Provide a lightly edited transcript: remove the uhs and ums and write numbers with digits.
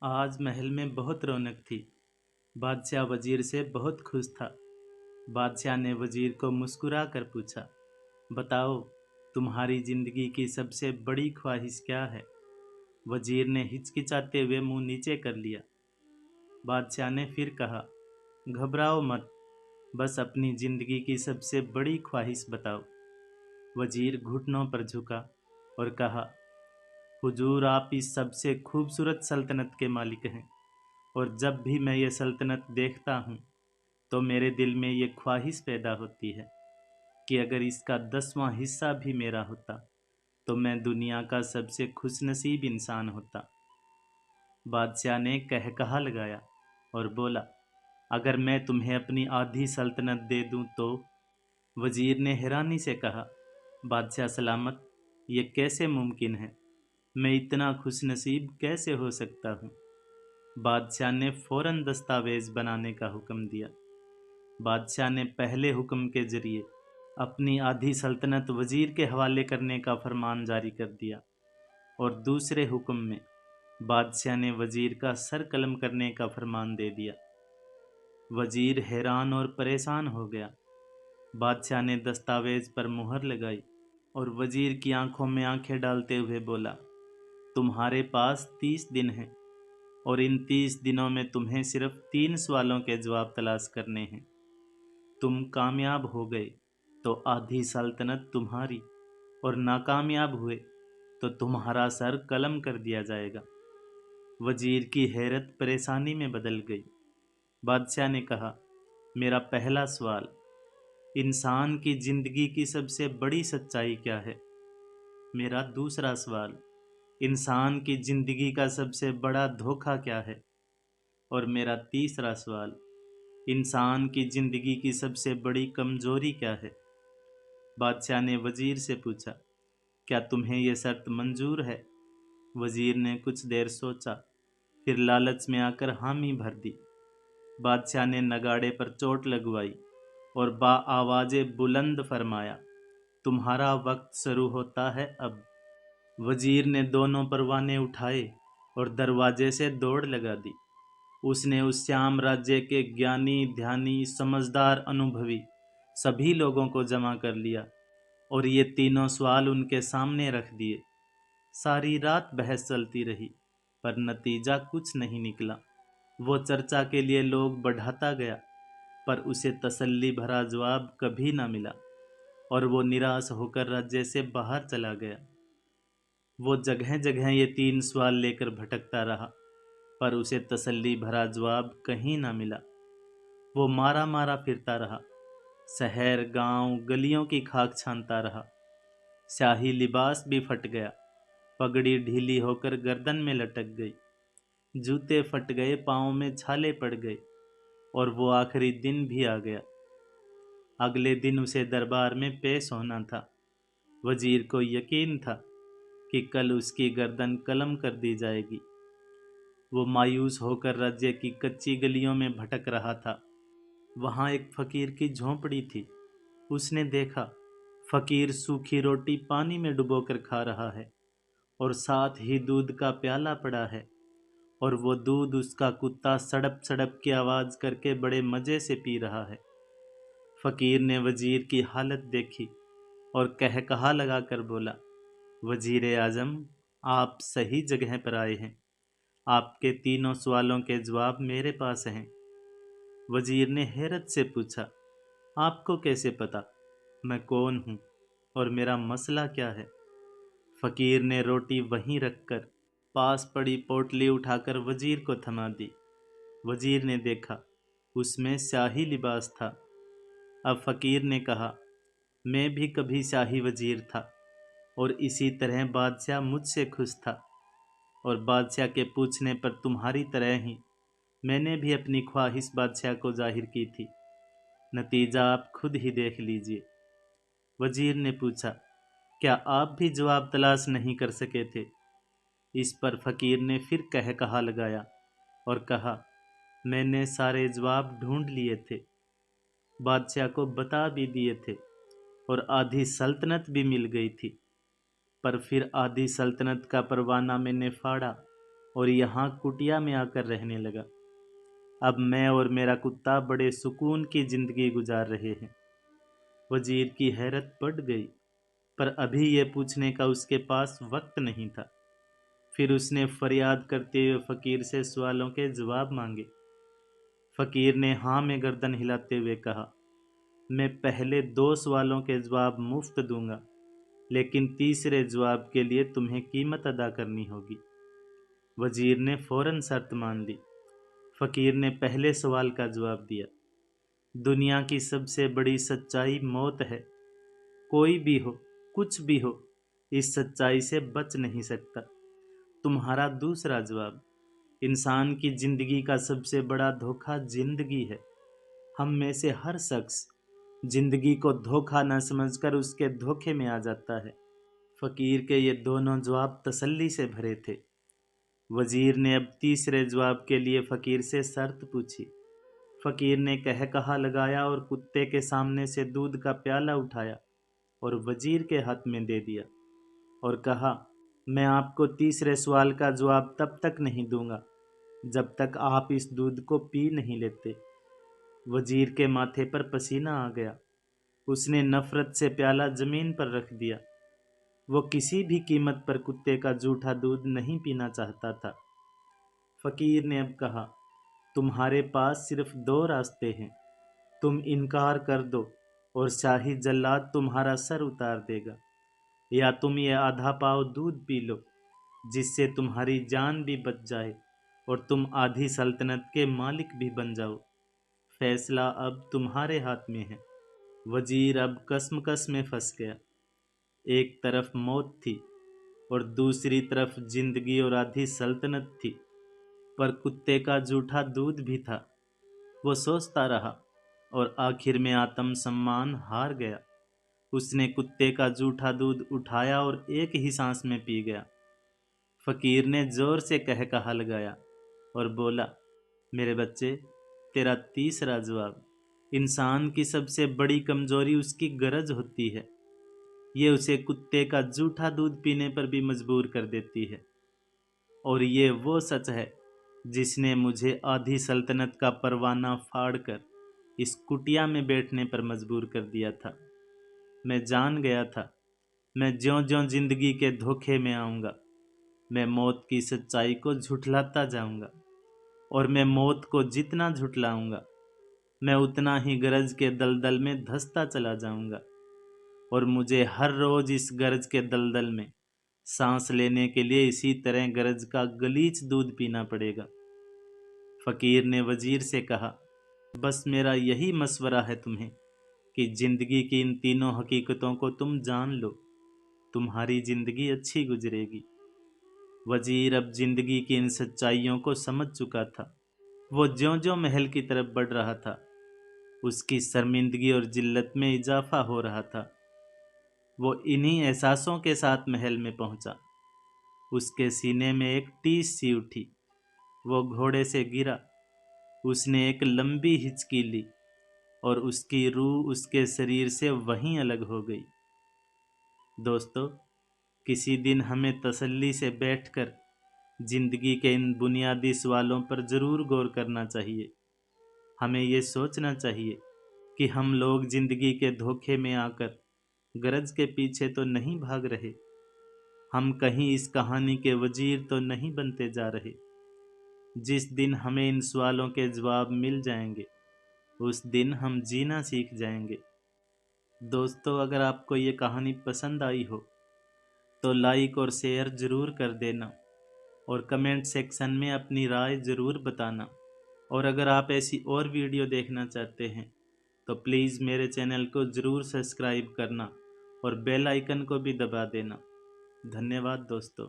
आज महल में बहुत रौनक थी। बादशाह वजीर से बहुत खुश था। बादशाह ने वजीर को मुस्कुरा कर पूछा, बताओ, तुम्हारी जिंदगी की सबसे बड़ी ख्वाहिश क्या है? वजीर ने हिचकिचाते हुए मुंह नीचे कर लिया। बादशाह ने फिर कहा, घबराओ मत, बस अपनी जिंदगी की सबसे बड़ी ख्वाहिश बताओ। वजीर घुटनों पर झुका और कहा, हुजूर, आप इस सबसे खूबसूरत सल्तनत के मालिक हैं, और जब भी मैं ये सल्तनत देखता हूँ तो मेरे दिल में ये ख्वाहिश पैदा होती है कि अगर इसका 10वां हिस्सा भी मेरा होता तो मैं दुनिया का सबसे खुशनसीब इंसान होता। बादशाह ने कहकहा लगाया और बोला, अगर मैं तुम्हें अपनी आधी सल्तनत दे दूं तो? वजीर ने हैरानी से कहा, बादशाह सलामत, ये कैसे मुमकिन है? मैं इतना खुशनसीब कैसे हो सकता हूँ? बादशाह ने फौरन दस्तावेज बनाने का हुक्म दिया। बादशाह ने पहले हुक्म के जरिए अपनी आधी सल्तनत वजीर के हवाले करने का फरमान जारी कर दिया, और दूसरे हुक्म में बादशाह ने वजीर का सर कलम करने का फरमान दे दिया। वजीर हैरान और परेशान हो गया। बादशाह ने दस्तावेज पर मुहर लगाई और वजीर की आंखों में आंखें डालते हुए बोला, तुम्हारे पास 30 दिन हैं, और इन 30 दिनों में तुम्हें सिर्फ 3 सवालों के जवाब तलाश करने हैं। तुम कामयाब हो गए तो आधी सल्तनत तुम्हारी, और नाकामयाब हुए तो तुम्हारा सर कलम कर दिया जाएगा। वजीर की हैरत परेशानी में बदल गई। बादशाह ने कहा, मेरा पहला सवाल, इंसान की जिंदगी की सबसे बड़ी सच्चाई क्या है? मेरा दूसरा सवाल, इंसान की जिंदगी का सबसे बड़ा धोखा क्या है? और मेरा तीसरा सवाल, इंसान की जिंदगी की सबसे बड़ी कमजोरी क्या है? बादशाह ने वजीर से पूछा, क्या तुम्हें यह शर्त मंजूर है? वजीर ने कुछ देर सोचा, फिर लालच में आकर हामी भर दी। बादशाह ने नगाड़े पर चोट लगवाई और बा आवाज़े बुलंद फरमाया, तुम्हारा वक्त शुरू होता है अब। वजीर ने दोनों परवाने उठाए और दरवाजे से दौड़ लगा दी। उसने उस श्याम राज्य के ज्ञानी, ध्यानी, समझदार, अनुभवी सभी लोगों को जमा कर लिया और ये तीनों सवाल उनके सामने रख दिए। सारी रात बहस चलती रही, पर नतीजा कुछ नहीं निकला। वो चर्चा के लिए लोग बढ़ाता गया, पर उसे तसल्ली भरा जवाब कभी न मिला, और वो निराश होकर राज्य से बाहर चला गया। वो जगह जगह ये 3 सवाल लेकर भटकता रहा, पर उसे तसल्ली भरा जवाब कहीं ना मिला। वो मारा मारा फिरता रहा, शहर, गांव, गलियों की खाक छानता रहा। शाही लिबास भी फट गया, पगड़ी ढीली होकर गर्दन में लटक गई, जूते फट गए, पाँव में छाले पड़ गए, और वो आखिरी दिन भी आ गया। अगले दिन उसे दरबार में पेश होना था। वजीर को यकीन था कि कल उसकी गर्दन कलम कर दी जाएगी। वो मायूस होकर राज्य की कच्ची गलियों में भटक रहा था। वहाँ एक फकीर की झोंपड़ी थी। उसने देखा, फकीर सूखी रोटी पानी में डुबोकर खा रहा है, और साथ ही दूध का प्याला पड़ा है, और वो दूध उसका कुत्ता सड़प सड़प की आवाज़ करके बड़े मज़े से पी रहा है। फकीर ने वजीर की हालत देखी और कहकहा लगाकर बोला, वजीर आजम, आप सही जगह पर आए हैं। आपके तीनों सवालों के जवाब मेरे पास हैं। वजीर ने हैरत से पूछा, आपको कैसे पता मैं कौन हूँ और मेरा मसला क्या है? फकीर ने रोटी वहीं रखकर पास पड़ी पोटली उठाकर वजीर को थमा दी। वजीर ने देखा, उसमें शाही लिबास था। अब फकीर ने कहा, मैं भी कभी शाही वजीर था, और इसी तरह बादशाह मुझसे खुश था, और बादशाह के पूछने पर तुम्हारी तरह ही मैंने भी अपनी ख्वाहिश बादशाह को जाहिर की थी। नतीजा आप खुद ही देख लीजिए। वजीर ने पूछा, क्या आप भी जवाब तलाश नहीं कर सके थे? इस पर फकीर ने फिर कहकहा लगाया और कहा, मैंने सारे जवाब ढूंढ लिए थे, बादशाह को बता भी दिए थे, और आधी सल्तनत भी मिल गई थी। पर फिर आधी सल्तनत का परवाना मैंने फाड़ा और यहाँ कुटिया में आकर रहने लगा। अब मैं और मेरा कुत्ता बड़े सुकून की जिंदगी गुजार रहे हैं। वजीर की हैरत बढ़ गई, पर अभी ये पूछने का उसके पास वक्त नहीं था। फिर उसने फरियाद करते हुए फकीर से सवालों के जवाब मांगे। फकीर ने हाँ में गर्दन हिलाते हुए कहा, मैं पहले 2 सवालों के जवाब मुफ्त दूंगा, लेकिन तीसरे जवाब के लिए तुम्हें कीमत अदा करनी होगी। वजीर ने फौरन शर्त मान ली। फकीर ने पहले सवाल का जवाब दिया, दुनिया की सबसे बड़ी सच्चाई मौत है। कोई भी हो, कुछ भी हो, इस सच्चाई से बच नहीं सकता। तुम्हारा दूसरा जवाब, इंसान की जिंदगी का सबसे बड़ा धोखा जिंदगी है। हम में से हर शख्स जिंदगी को धोखा न समझकर उसके धोखे में आ जाता है। फकीर के ये दोनों जवाब तसल्ली से भरे थे। वजीर ने अब तीसरे जवाब के लिए फकीर से शर्त पूछी। फकीर ने कह कहा लगाया और कुत्ते के सामने से दूध का प्याला उठाया और वजीर के हाथ में दे दिया और कहा, मैं आपको तीसरे सवाल का जवाब तब तक नहीं दूंगा जब तक आप इस दूध को पी नहीं लेते। वजीर के माथे पर पसीना आ गया। उसने नफरत से प्याला जमीन पर रख दिया। वो किसी भी कीमत पर कुत्ते का जूठा दूध नहीं पीना चाहता था। फकीर ने अब कहा, तुम्हारे पास सिर्फ 2 रास्ते हैं। तुम इनकार कर दो और शाही जल्लाद तुम्हारा सर उतार देगा, या तुम ये आधा पाव दूध पी लो जिससे तुम्हारी जान भी बच जाए और तुम आधी सल्तनत के मालिक भी बन जाओ। फैसला अब तुम्हारे हाथ में है। वजीर अब कसमकस में फंस गया। एक तरफ मौत थी और दूसरी तरफ जिंदगी और आधी सल्तनत थी, पर कुत्ते का जूठा दूध भी था। वो सोचता रहा और आखिर में आत्म सम्मान हार गया। उसने कुत्ते का जूठा दूध उठाया और एक ही सांस में पी गया। फकीर ने जोर से कह कहा लगाया और बोला, मेरे बच्चे, तेरा तीसरा जवाब, इंसान की सबसे बड़ी कमजोरी उसकी गरज होती है। ये उसे कुत्ते का जूठा दूध पीने पर भी मजबूर कर देती है। और ये वो सच है जिसने मुझे आधी सल्तनत का परवाना फाड़कर इस कुटिया में बैठने पर मजबूर कर दिया था। मैं जान गया था, मैं ज्यों-ज्यों जिंदगी के धोखे में आऊँगा, मैं मौत की सच्चाई को झुठलाता जाऊँगा, और मैं मौत को जितना झुठलाऊँगा, मैं उतना ही गरज के दलदल में धंसता चला जाऊँगा, और मुझे हर रोज़ इस गरज के दलदल में सांस लेने के लिए इसी तरह गरज का गलीच दूध पीना पड़ेगा। फकीर ने वजीर से कहा, बस मेरा यही मशवरा है तुम्हें कि जिंदगी की इन तीनों हकीकतों को तुम जान लो, तुम्हारी जिंदगी अच्छी गुजरेगी। वजीर अब जिंदगी की इन सच्चाइयों को समझ चुका था। वो ज्यों-ज्यों महल की तरफ बढ़ रहा था, उसकी शर्मिंदगी और जिल्लत में इजाफा हो रहा था। वो इन्हीं एहसासों के साथ महल में पहुंचा। उसके सीने में एक टीस सी उठी। वो घोड़े से गिरा। उसने एक लंबी हिचकी ली और उसकी रूह उसके शरीर से वहीं अलग हो गई। दोस्तों, किसी दिन हमें तसल्ली से बैठकर जिंदगी के इन बुनियादी सवालों पर ज़रूर गौर करना चाहिए। हमें ये सोचना चाहिए कि हम लोग जिंदगी के धोखे में आकर गरज के पीछे तो नहीं भाग रहे। हम कहीं इस कहानी के वजीर तो नहीं बनते जा रहे। जिस दिन हमें इन सवालों के जवाब मिल जाएंगे, उस दिन हम जीना सीख जाएंगे। दोस्तों, अगर आपको ये कहानी पसंद आई हो तो लाइक और शेयर ज़रूर कर देना और कमेंट सेक्शन में अपनी राय ज़रूर बताना। और अगर आप ऐसी और वीडियो देखना चाहते हैं तो प्लीज़ मेरे चैनल को ज़रूर सब्सक्राइब करना और बेल आइकन को भी दबा देना। धन्यवाद दोस्तों।